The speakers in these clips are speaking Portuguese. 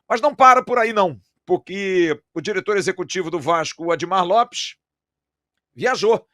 Mas não para por aí não, porque o diretor executivo do Vasco, o Admar Lopes, viajou,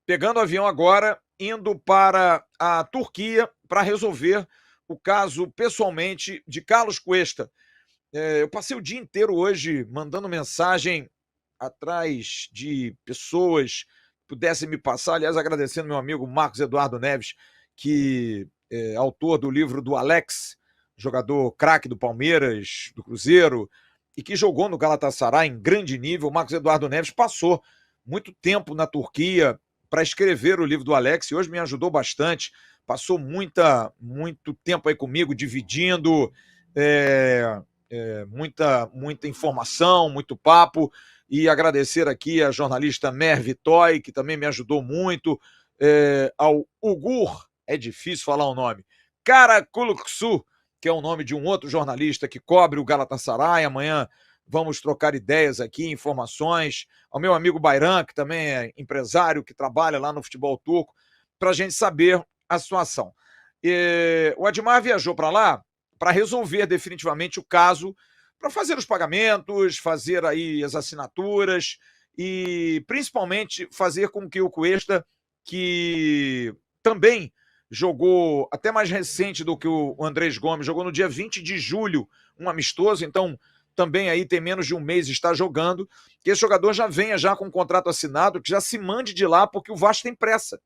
pegando o avião agora, indo para a Turquia para resolver o caso pessoalmente de Carlos Cuesta. Eu passei o dia inteiro hoje mandando mensagem atrás de pessoas que pudessem me passar, aliás, agradecendo meu amigo Marcos Eduardo Neves, que é autor do livro do Alex, jogador craque do Palmeiras, do Cruzeiro, e que jogou no Galatasaray em grande nível. O Marcos Eduardo Neves passou muito tempo na Turquia para escrever o livro do Alex e hoje me ajudou bastante. Passou muito tempo aí comigo, dividindo muita informação, muito papo, e agradecer aqui a jornalista Mer Vitoy, que também me ajudou muito, ao Ugur, é difícil falar o nome, Karakuluksu, que é o nome de um outro jornalista que cobre o Galatasaray. Amanhã vamos trocar ideias aqui, informações, ao meu amigo Bayram, que também é empresário, que trabalha lá no futebol turco, para a gente saber a situação. O Admar viajou para lá para resolver definitivamente o caso, para fazer os pagamentos, fazer aí as assinaturas e principalmente fazer com que o Cuesta, que também jogou até mais recente do que o Andrés Gomes, jogou no dia 20 de julho, um amistoso, então também aí tem menos de um mês está jogando, que esse jogador já venha já com um contrato assinado, que já se mande de lá, porque o Vasco tem pressa.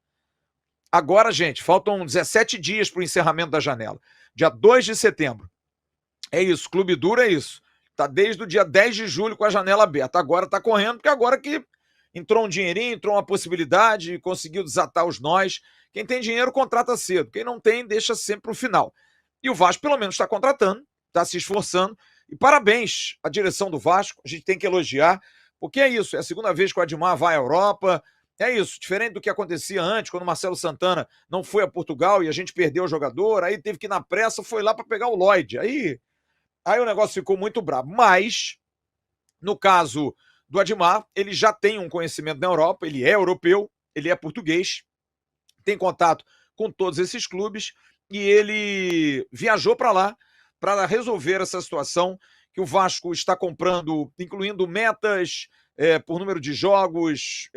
Agora, gente, faltam 17 dias para o encerramento da janela. Dia 2 de setembro. É isso, Clube Duro é isso. Tá desde o dia 10 de julho com a janela aberta. Agora tá correndo, porque agora que entrou um dinheirinho, entrou uma possibilidade, conseguiu desatar os nós. Quem tem dinheiro contrata cedo. Quem não tem, deixa sempre pro final. E o Vasco, pelo menos, está contratando, está se esforçando. E parabéns à direção do Vasco. A gente tem que elogiar, porque é isso. É a segunda vez que o Admar vai à Europa. É isso, diferente do que acontecia antes, quando o Marcelo Santana não foi a Portugal e a gente perdeu o jogador, aí teve que ir na pressa, foi lá para pegar o Lloyd. Aí o negócio ficou muito brabo. Mas, no caso do Admar, ele já tem um conhecimento na Europa, ele é europeu, ele é português, tem contato com todos esses clubes e ele viajou para lá para resolver essa situação que o Vasco está comprando, incluindo metas por número de jogos,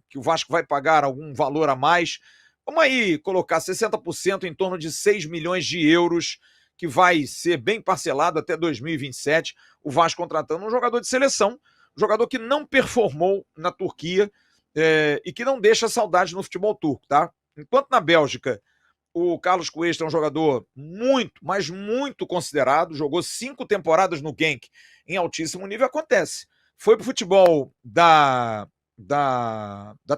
que o Vasco vai pagar algum valor a mais. Vamos aí colocar 60%, em torno de 6 milhões de euros, que vai ser bem parcelado até 2027, o Vasco contratando um jogador de seleção, um jogador que não performou na Turquia e que não deixa saudade no futebol turco, tá? Enquanto na Bélgica o Carlos Cuesta é um jogador muito, mas muito considerado, jogou 5 temporadas no Genk em altíssimo nível, acontece. Foi pro futebol da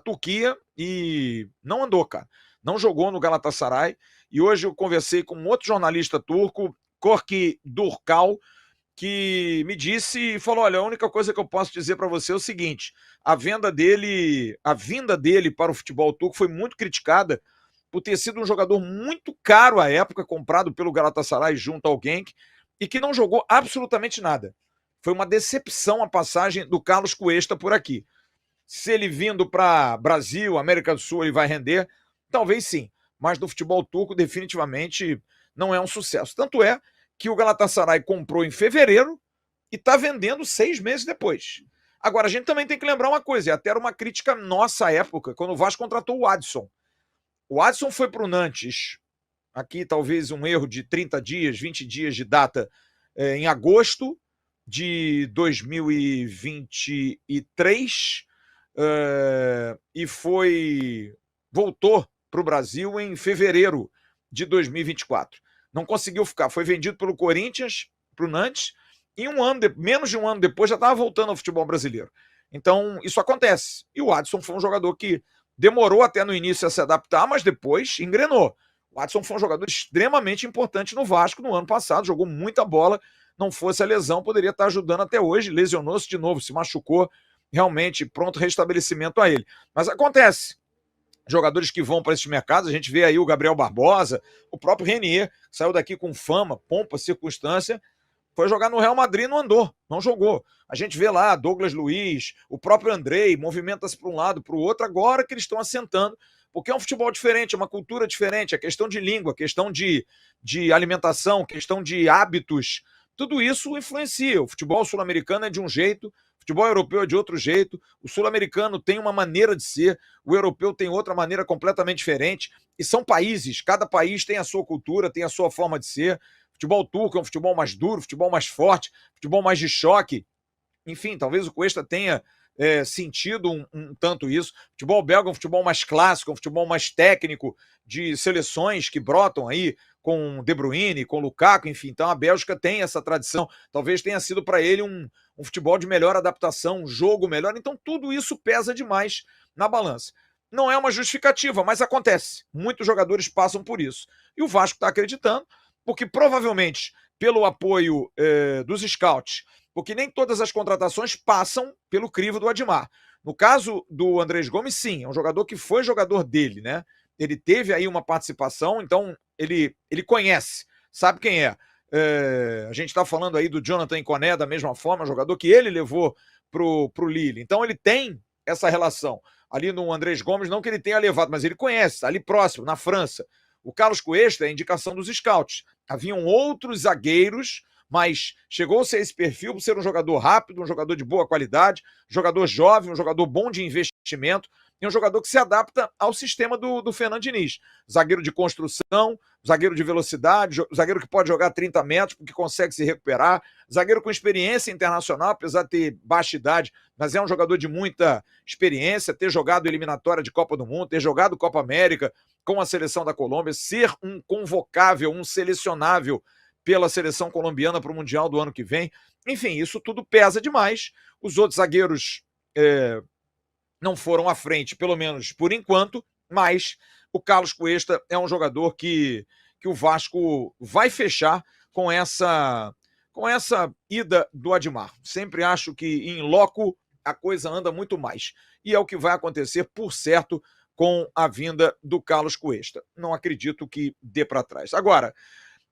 Turquia e não andou, cara. Não jogou no Galatasaray. E hoje eu conversei com um outro jornalista turco, Korki Durkal, que me disse e falou: olha, a única coisa que eu posso dizer para você é o seguinte: a vinda dele para o futebol turco foi muito criticada por ter sido um jogador muito caro à época, comprado pelo Galatasaray junto ao Genk, e que não jogou absolutamente nada. Foi uma decepção a passagem do Carlos Cuesta por aqui. Se ele vindo para Brasil, América do Sul, ele vai render? Talvez sim, mas no futebol turco definitivamente não é um sucesso. Tanto é que o Galatasaray comprou em fevereiro e está vendendo 6 meses depois. Agora, a gente também tem que lembrar uma coisa, e até era uma crítica nossa à época, quando o Vasco contratou o Adson. O Adson foi para o Nantes, aqui talvez um erro de 30 dias, 20 dias de data, em agosto de 2023, e voltou para o Brasil em fevereiro de 2024. Não conseguiu ficar, foi vendido pelo Corinthians para o Nantes e menos de um ano depois já estava voltando ao futebol brasileiro. Então isso acontece. E o Adson foi um jogador que demorou até no início a se adaptar, mas depois engrenou. O Adson foi um jogador extremamente importante no Vasco no ano passado, jogou muita bola. Não fosse a lesão, poderia estar ajudando até hoje. Lesionou-se de novo, se machucou. Realmente, pronto restabelecimento a ele. Mas acontece. Jogadores que vão para esses mercados, a gente vê aí o Gabriel Barbosa, o próprio Renier, que saiu daqui com fama, pompa, circunstância, foi jogar no Real Madrid e não andou, não jogou. A gente vê lá Douglas Luiz, o próprio Andrei, movimenta-se para um lado, para o outro, agora que eles estão assentando, porque é um futebol diferente, é uma cultura diferente, é questão de língua, questão de alimentação, questão de hábitos Tudo isso influencia. O futebol sul-americano é de um jeito, o futebol europeu é de outro jeito, o sul-americano tem uma maneira de ser, o europeu tem outra maneira completamente diferente, e são países, cada país tem a sua cultura, tem a sua forma de ser. O futebol turco é um futebol mais duro, futebol mais forte, futebol mais de choque. Enfim, talvez o Cuesta tenha sentido um tanto isso. O futebol belga é um futebol mais clássico, um futebol mais técnico, de seleções que brotam aí com De Bruyne, com Lukaku, enfim. Então a Bélgica tem essa tradição. Talvez tenha sido para ele um futebol de melhor adaptação, um jogo melhor. Então tudo isso pesa demais na balança. Não é uma justificativa, mas acontece. Muitos jogadores passam por isso. E o Vasco está acreditando, porque provavelmente pelo apoio dos scouts, porque nem todas as contratações passam pelo crivo do Admar. No caso do Andrés Gomes, sim, é um jogador que foi jogador dele, né? Ele teve aí uma participação, então ele conhece, sabe quem é. A gente está falando aí do Jonathan Inconé da mesma forma, jogador que ele levou pro Lille. Então ele tem essa relação. Ali no Andrés Gomes, não que ele tenha levado, mas ele conhece, ali próximo, na França. O Carlos Cuesta é a indicação dos scouts. Haviam outros zagueiros, mas chegou-se a esse perfil por ser um jogador rápido, um jogador de boa qualidade, um jogador jovem, um jogador bom de investimento e um jogador que se adapta ao sistema do Fernando Diniz. Zagueiro de construção, zagueiro de velocidade, zagueiro que pode jogar 30 metros porque consegue se recuperar, zagueiro com experiência internacional, apesar de ter baixa idade, mas é um jogador de muita experiência, ter jogado eliminatória de Copa do Mundo, ter jogado Copa América com a seleção da Colômbia, ser um convocável, um selecionável pela seleção colombiana para o Mundial do ano que vem. Enfim, isso tudo pesa demais. Os outros zagueiros não foram à frente, pelo menos por enquanto, mas o Carlos Cuesta é um jogador que o Vasco vai fechar com essa ida do Admar. Sempre acho que em loco a coisa anda muito mais. E é o que vai acontecer, por certo, com a vinda do Carlos Cuesta. Não acredito que dê para trás. Agora,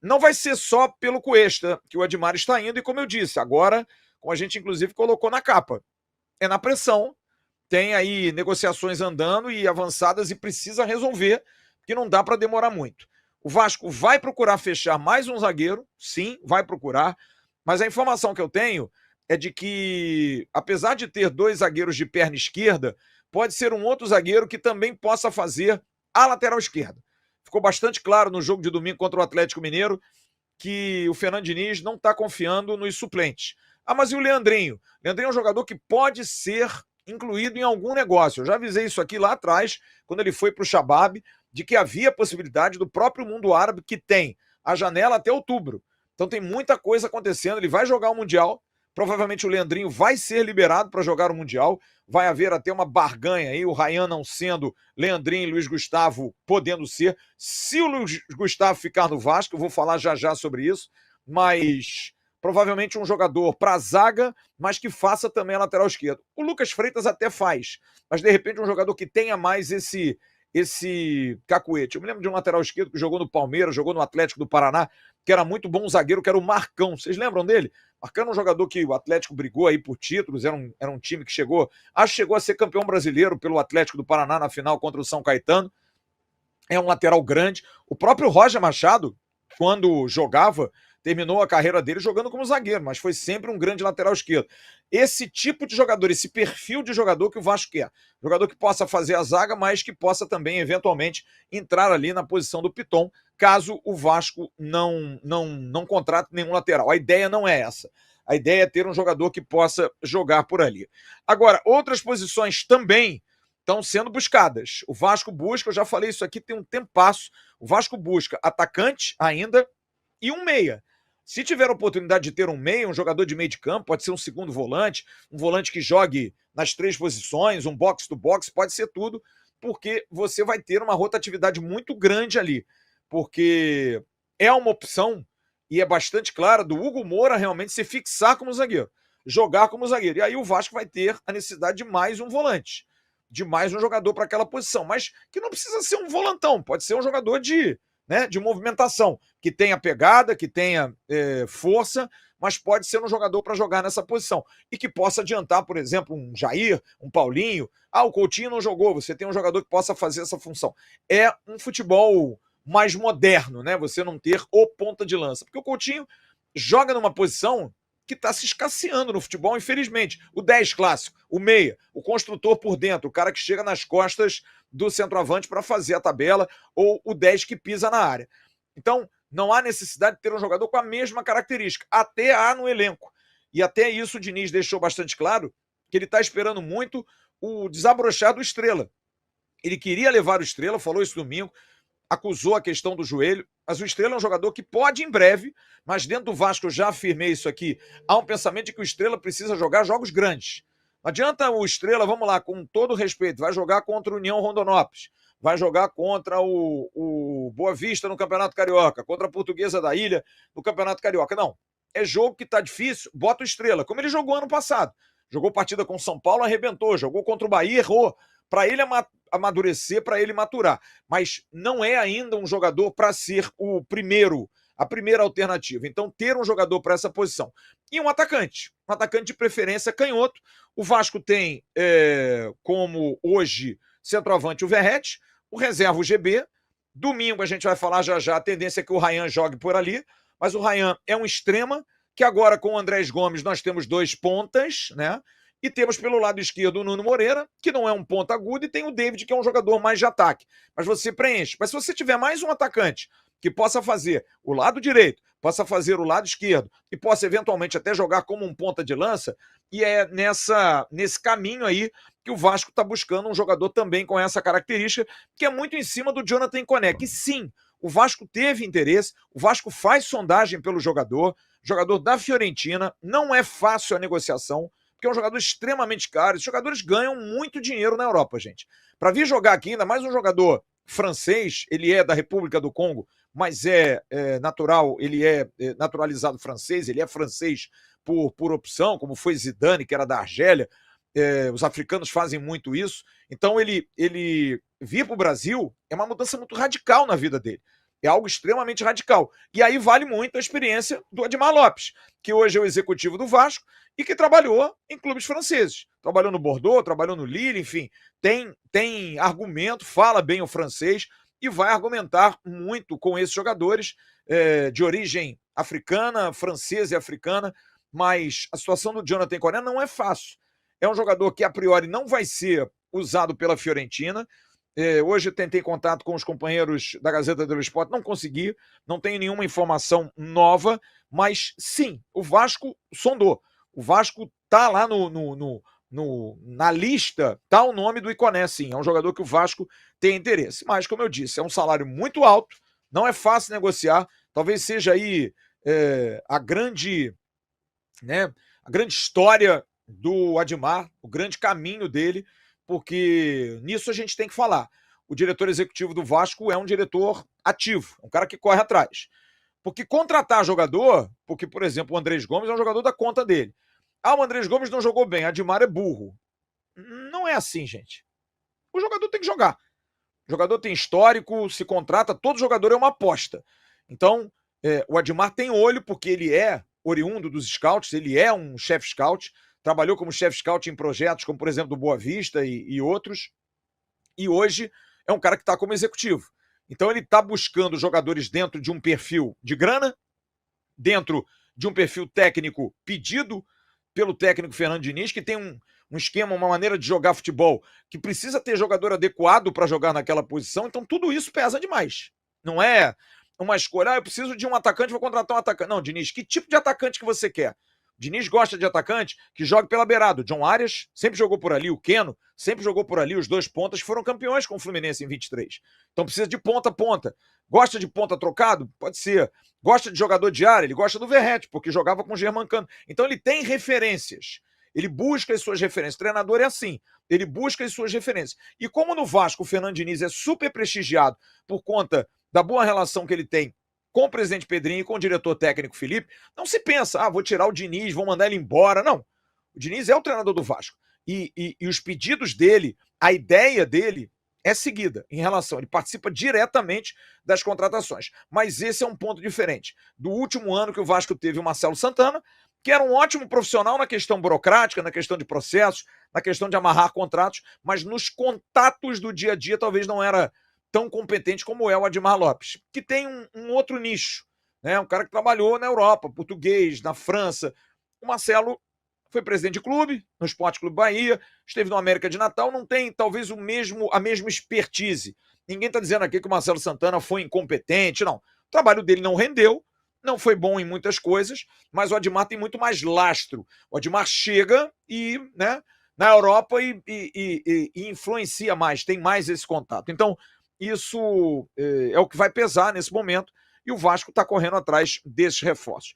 não vai ser só pelo Cuesta que o Admar está indo, e como eu disse, agora, como a gente inclusive colocou na capa, é na pressão, tem aí negociações andando e avançadas e precisa resolver, porque não dá para demorar muito. O Vasco vai procurar fechar mais um zagueiro, sim, vai procurar, mas a informação que eu tenho é de que, apesar de ter dois zagueiros de perna esquerda, pode ser um outro zagueiro que também possa fazer a lateral esquerda. Ficou bastante claro no jogo de domingo contra o Atlético Mineiro que o Fernando Diniz não está confiando nos suplentes. Ah, mas e o Leandrinho? O Leandrinho é um jogador que pode ser incluído em algum negócio. Eu já avisei isso aqui lá atrás, quando ele foi para o Shabab, de que havia possibilidade do próprio mundo árabe, que tem a janela até outubro. Então tem muita coisa acontecendo. Ele vai jogar o Mundial. Provavelmente o Leandrinho vai ser liberado para jogar o Mundial. Vai haver até uma barganha aí, o Ryan não sendo, Leandrinho e Luiz Gustavo podendo ser. Se o Luiz Gustavo ficar no Vasco, eu vou falar já sobre isso, mas provavelmente um jogador para a zaga, mas que faça também a lateral esquerda. O Lucas Freitas até faz, mas de repente um jogador que tenha mais esse cacuete. Eu me lembro de um lateral esquerdo que jogou no Palmeiras, jogou no Atlético do Paraná, que era muito bom zagueiro, que era o Marcão. Vocês lembram dele? Marcão era um jogador que o Atlético brigou aí por títulos, era um time que chegou a ser campeão brasileiro pelo Atlético do Paraná na final contra o São Caetano. É um lateral grande. O próprio Roger Machado, quando jogava, terminou a carreira dele jogando como zagueiro, mas foi sempre um grande lateral esquerdo. Esse tipo de jogador, esse perfil de jogador que o Vasco quer. Jogador que possa fazer a zaga, mas que possa também, eventualmente, entrar ali na posição do Piton, caso o Vasco não contrate nenhum lateral. A ideia não é essa. A ideia é ter um jogador que possa jogar por ali. Agora, outras posições também estão sendo buscadas. O Vasco busca, eu já falei isso aqui tem um tempasso, o Vasco busca atacante ainda e um meia. Se tiver a oportunidade de ter um meia, um jogador de meio de campo, pode ser um segundo volante, um volante que jogue nas 3 posições, um box-to-box, pode ser tudo, porque você vai ter uma rotatividade muito grande ali, porque é uma opção, e é bastante clara, do Hugo Moura realmente se fixar como zagueiro, jogar como zagueiro, e aí o Vasco vai ter a necessidade de mais um volante, de mais um jogador para aquela posição, mas que não precisa ser um volantão, pode ser um jogador de movimentação, que tenha pegada, que tenha força, mas pode ser um jogador para jogar nessa posição. E que possa adiantar, por exemplo, um Jair, um Paulinho. Ah, o Coutinho não jogou, você tem um jogador que possa fazer essa função. É um futebol mais moderno, né? Você não ter o ponta de lança. Porque o Coutinho joga numa posição que está se escasseando no futebol, infelizmente. O 10 clássico, o meia, o construtor por dentro, o cara que chega nas costas do centroavante para fazer a tabela, ou o 10 que pisa na área. Então, não há necessidade de ter um jogador com a mesma característica. Até há no elenco. E até isso o Diniz deixou bastante claro, que ele está esperando muito o desabrochar do Estrela. Ele queria levar o Estrela, falou isso domingo, acusou a questão do joelho, mas o Estrela é um jogador que pode em breve, mas dentro do Vasco eu já afirmei isso aqui, há um pensamento de que o Estrela precisa jogar jogos grandes. Não adianta o Estrela, vamos lá, com todo respeito, vai jogar contra o União Rondonópolis, vai jogar contra o Boa Vista no Campeonato Carioca, contra a Portuguesa da Ilha no Campeonato Carioca. Não, é jogo que tá difícil, bota o Estrela, como ele jogou ano passado. Jogou partida com o São Paulo, arrebentou, jogou contra o Bahia, errou. Para ele amadurecer, para ele maturar. Mas não é ainda um jogador para ser a primeira alternativa. Então, ter um jogador para essa posição. E um atacante de preferência canhoto. O Vasco tem como hoje centroavante o Verratti, o reserva o GB. Domingo a gente vai falar já, a tendência é que o Ryan jogue por ali, mas o Ryan é um extrema, que agora com o Andrés Gomes nós temos 2 pontas, né? E temos pelo lado esquerdo o Nuno Moreira, que não é um ponta agudo, e tem o David, que é um jogador mais de ataque. Mas você preenche. Mas se você tiver mais um atacante que possa fazer o lado direito, possa fazer o lado esquerdo, e possa eventualmente até jogar como um ponta de lança, e é nesse caminho aí que o Vasco está buscando um jogador também com essa característica, que é muito em cima do Jonathan Koné, que sim, o Vasco teve interesse, o Vasco faz sondagem pelo jogador da Fiorentina, não é fácil a negociação, porque é um jogador extremamente caro. Os jogadores ganham muito dinheiro na Europa, gente. Para vir jogar aqui, ainda mais um jogador francês, ele é da República do Congo, mas é natural, ele é naturalizado francês, ele é francês por opção, como foi Zidane, que era da Argélia. Os africanos fazem muito isso. Então, ele vir para o Brasil é uma mudança muito radical na vida dele. É algo extremamente radical. E aí vale muito a experiência do Admar Lopes, que hoje é o executivo do Vasco e que trabalhou em clubes franceses. Trabalhou no Bordeaux, trabalhou no Lille, enfim. Tem argumento, fala bem o francês e vai argumentar muito com esses jogadores de origem africana, francesa e africana, mas a situação do Jonathan Koné não é fácil. É um jogador que a priori não vai ser usado pela Fiorentina. Hoje eu tentei contato com os companheiros da Gazeta dello Sport, não consegui, não tenho nenhuma informação nova, mas sim, o Vasco sondou. O Vasco tá lá na lista, tá o nome do Iconé, sim. É um jogador que o Vasco tem interesse. Mas, como eu disse, é um salário muito alto, não é fácil negociar. Talvez seja aí a grande história do Admar, o grande caminho dele, porque nisso a gente tem que falar. O diretor executivo do Vasco é um diretor ativo, um cara que corre atrás. Porque contratar jogador, porque, por exemplo, o Andrés Gomes é um jogador da conta dele. O Andrés Gomes não jogou bem, Admar é burro. Não é assim, gente. O jogador tem que jogar. O jogador tem histórico, se contrata, todo jogador é uma aposta. Então, o Admar tem olho, porque ele é oriundo dos scouts, ele é um chefe scout, trabalhou como chefe scout em projetos como, por exemplo, do Boa Vista e outros, e hoje é um cara que está como executivo. Então ele está buscando jogadores dentro de um perfil de grana, dentro de um perfil técnico pedido pelo técnico Fernando Diniz, que tem um esquema, uma maneira de jogar futebol, que precisa ter jogador adequado para jogar naquela posição, então tudo isso pesa demais. Não é uma escolha, eu preciso de um atacante, vou contratar um atacante. Não, Diniz, que tipo de atacante que você quer? Diniz gosta de atacante que jogue pela beirada. O John Arias sempre jogou por ali, o Keno sempre jogou por ali, os 2 pontas foram campeões com o Fluminense em 23. Então precisa de ponta a ponta. Gosta de ponta trocado? Pode ser. Gosta de jogador de área? Ele gosta do Verratti, porque jogava com o Germancano. Então ele tem referências. Ele busca as suas referências. O treinador é assim. Ele busca as suas referências. E como no Vasco o Fernando Diniz é super prestigiado por conta da boa relação que ele tem com o presidente Pedrinho e com o diretor técnico Felipe, não se pensa, vou tirar o Diniz, vou mandar ele embora. Não. O Diniz é o treinador do Vasco. E os pedidos dele, a ideia dele é seguida em relação, ele participa diretamente das contratações. Mas esse é um ponto diferente. Do último ano que o Vasco teve o Marcelo Santana, que era um ótimo profissional na questão burocrática, na questão de processos, na questão de amarrar contratos, mas nos contatos do dia a dia talvez não era tão competente como é o Admar Lopes, que tem um outro nicho, né? Um cara que trabalhou na Europa, português, na França. O Marcelo foi presidente de clube, no Esporte Clube Bahia, esteve no América de Natal, não tem talvez a mesma expertise. Ninguém está dizendo aqui que o Marcelo Santana foi incompetente, não. O trabalho dele não rendeu, não foi bom em muitas coisas, mas o Admar tem muito mais lastro. O Admar chega e, né, na Europa e influencia mais, tem mais esse contato. Então, isso é o que vai pesar nesse momento e o Vasco está correndo atrás desses reforços.